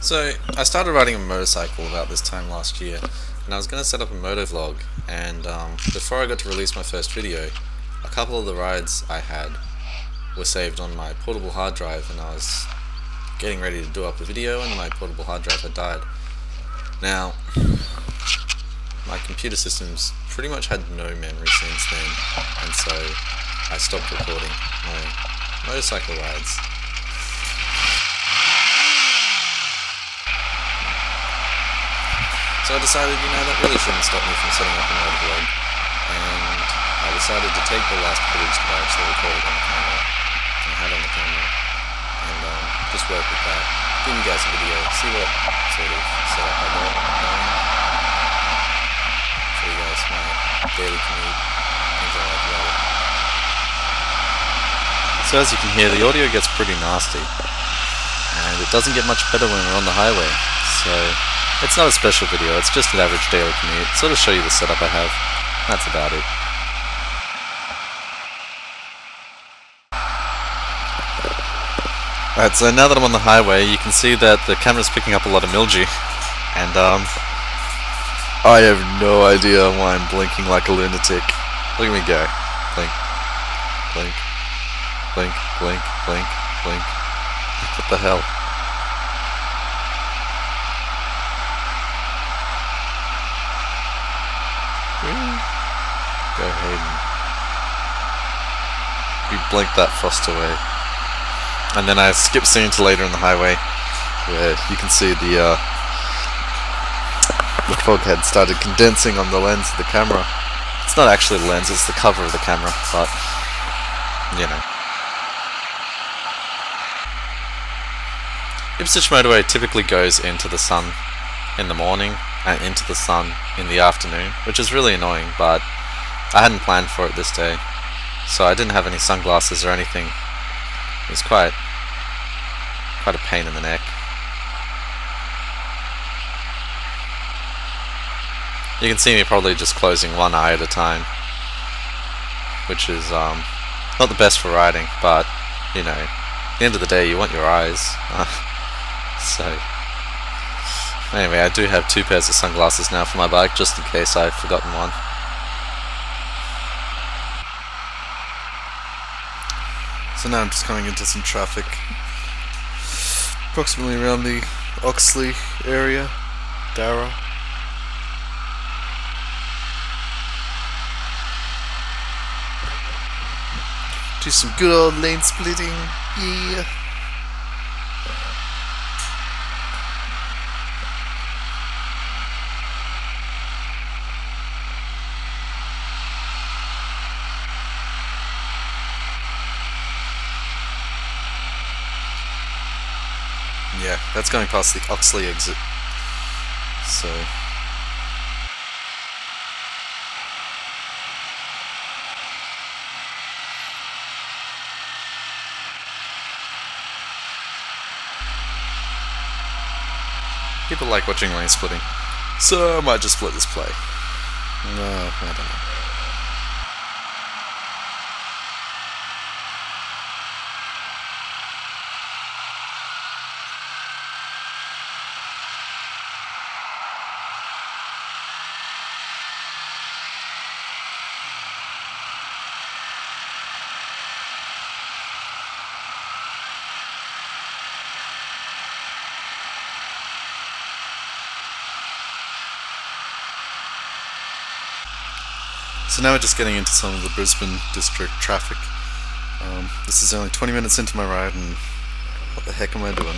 So, I started riding a motorcycle about this time last year, and I was going to set up a motovlog, and before I got to release my first video, a couple of the rides I had were saved on my portable hard drive, and I was getting ready to do up a video, and my portable hard drive had died. Now, my computer systems pretty much had no memory since then, and so I stopped recording my motorcycle rides. So I decided, that really shouldn't stop me from setting up a motovlog, and I decided to take the last footage that I actually recorded on the camera, and had on the camera, and just work with that, give you guys a video, see what sort of setup I got going, show you guys my daily commute, things I like about it. So as you can hear, the audio gets pretty nasty, and it doesn't get much better when we're on the highway, so it's not a special video, it's just an average daily commute, sort of show you the setup I have, that's about it. Alright, so now that I'm on the highway, you can see that the camera's picking up a lot of mildew, and I have no idea why I'm blinking like a lunatic. Look at me go. Blink, blink, blink, blink, blink, blink. What the hell? Go ahead and we blink that frost away. And then I skip scene to later in the highway, where you can see the fog had started condensing on the lens of the camera. It's not actually the lens, it's the cover of the camera, but Ipswich motorway typically goes into the sun in the morning and into the sun in the afternoon, which is really annoying, but I hadn't planned for it this day, so I didn't have any sunglasses or anything. It was quite a pain in the neck. You can see me probably just closing one eye at a time, which is not the best for riding, but at the end of the day you want your eyes. So anyway, I do have two pairs of sunglasses now for my bike, just in case I've forgotten one. So now I'm just coming into some traffic, approximately around the Oxley area, Darra. Do some good old lane splitting, yeah. Yeah, that's going past the Oxley exit. So people like watching lane splitting, so I might just let this play. No, I don't know. So now we're just getting into some of the Brisbane district traffic. This is only 20 minutes into my ride, and what the heck am I doing?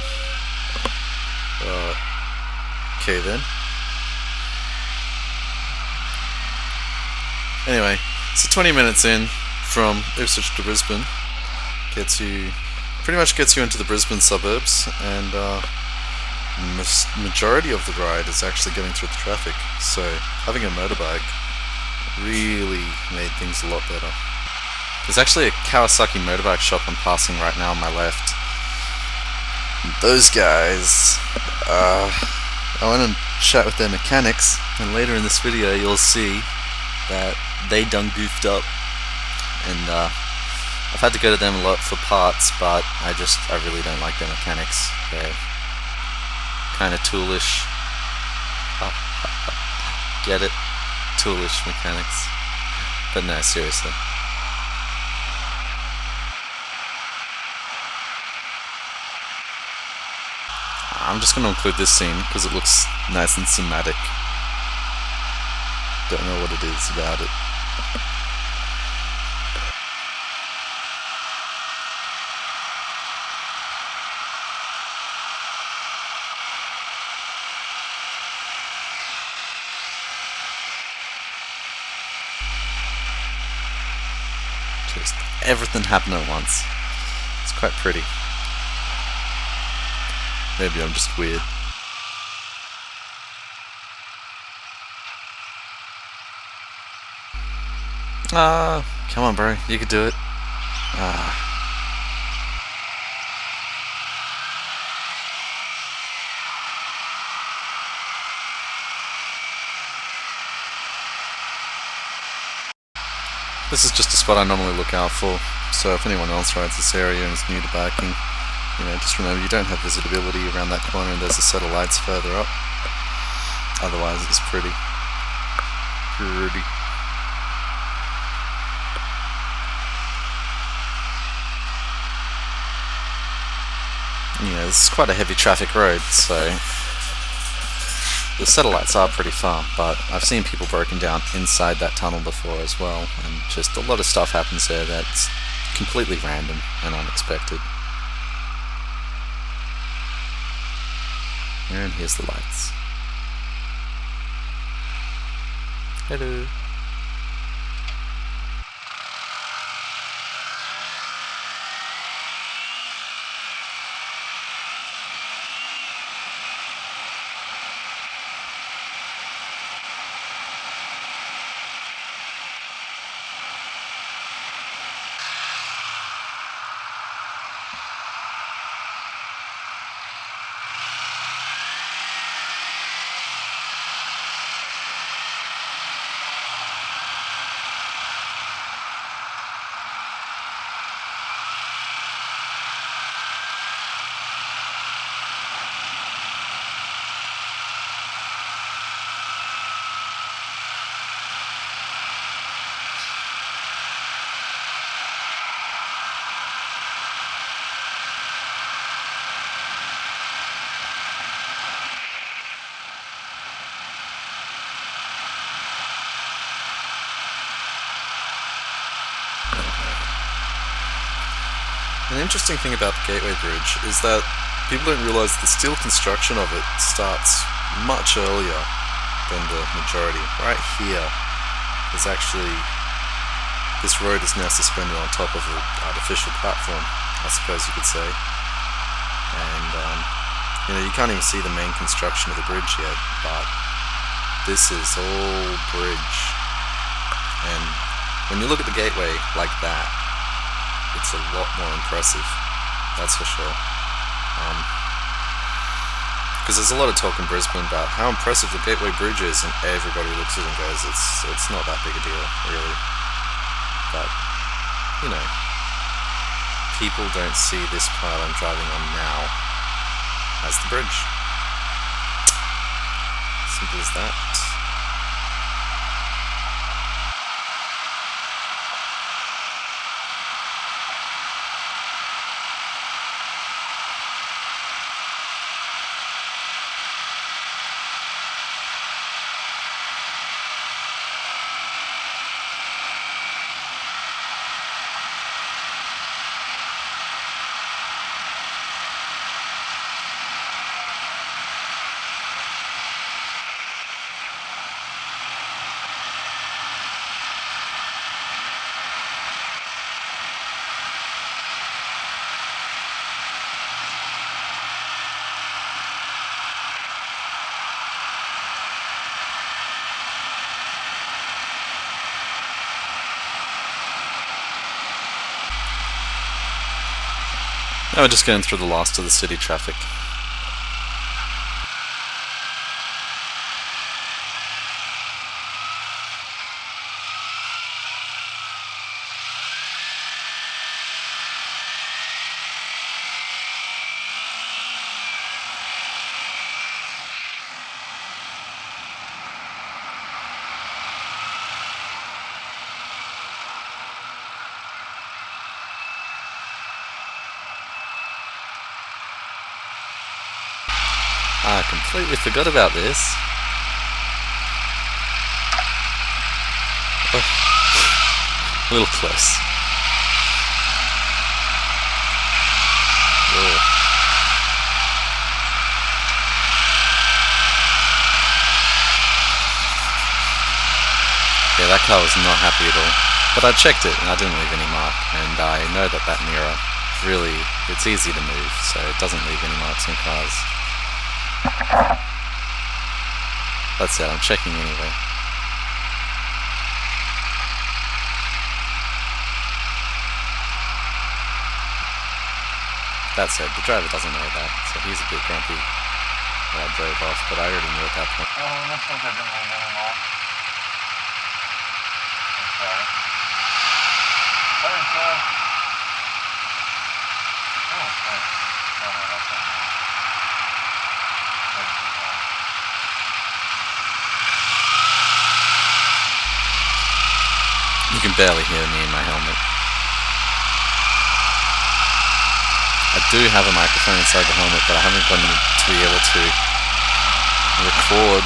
Okay then. Anyway, so 20 minutes in from Ipswich to Brisbane pretty much gets you into the Brisbane suburbs, and majority of the ride is actually getting through the traffic. So having a motorbike really made things a lot better. There's actually a Kawasaki motorbike shop I'm passing right now on my left. Those guys, I went and chat with their mechanics, and later in this video you'll see that they done goofed up, and I've had to go to them a lot for parts, but I really don't like their mechanics. They're kind of toolish. Get it? Toolish mechanics. But no, seriously. I'm just going to include this scene because it looks nice and cinematic. Don't know what it is about it. Just everything happened at once. It's quite pretty. Maybe I'm just weird. Come on, bro. You could do it. This is just a spot I normally look out for, so if anyone else rides this area and is new to biking, just remember you don't have visibility around that corner and there's a set of lights further up. Otherwise it's pretty. This is quite a heavy traffic road, so the satellites are pretty far, but I've seen people broken down inside that tunnel before as well, and just a lot of stuff happens there that's completely random and unexpected. And here's the lights. Hello. An interesting thing about the Gateway Bridge is that people don't realise the steel construction of it starts much earlier than the majority. Right here is actually, this road is now suspended on top of an artificial platform, I suppose you could say. And you can't even see the main construction of the bridge yet, but this is all bridge. And when you look at the gateway like that, it's a lot more impressive, that's for sure. Because there's a lot of talk in Brisbane about how impressive the Gateway Bridge is, and everybody looks at it and goes, it's not that big a deal, really. But, people don't see this part I'm driving on now as the bridge. Simple as that. Now we're just going through the last of the city traffic. I completely forgot about this. Oh, a little close. Oh. Yeah, that car was not happy at all. But I checked it and I didn't leave any mark, and I know that that mirror really, it's easy to move, so it doesn't leave any marks on cars. That's it, I'm checking anyway. That said, the driver doesn't know that, so he's a bit grumpy that I drove off, but I already knew at that point. Oh, it looks like I didn't leave any mark. I'm sorry. Thanks, oh, thanks. No, that's not me. You can barely hear me in my helmet. I do have a microphone inside the helmet, but I haven't gotten to be able to record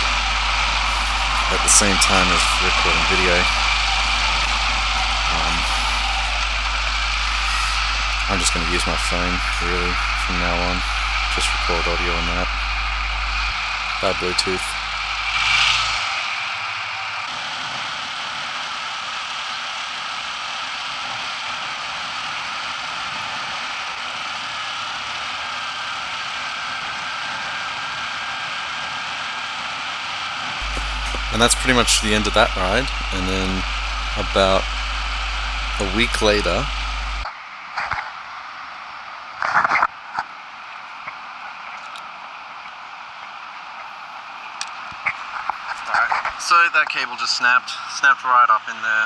at the same time as recording video. I'm just going to use my phone, really, from now on. Just record audio on that. By Bluetooth. And that's pretty much the end of that ride. And then about a week later, so that cable just snapped right up in there.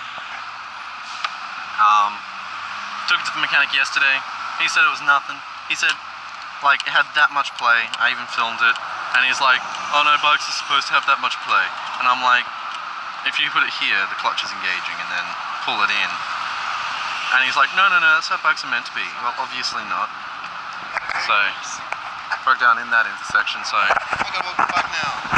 Took it to the mechanic yesterday. He said it was nothing. He said, like, it had that much play. I even filmed it. And he's like, oh no, bikes are supposed to have that much play. And I'm like, if you put it here, the clutch is engaging, and then pull it in. And he's like, no, that's how bikes are meant to be. Well, obviously not. So, broke down in that intersection, so I gotta walk back now.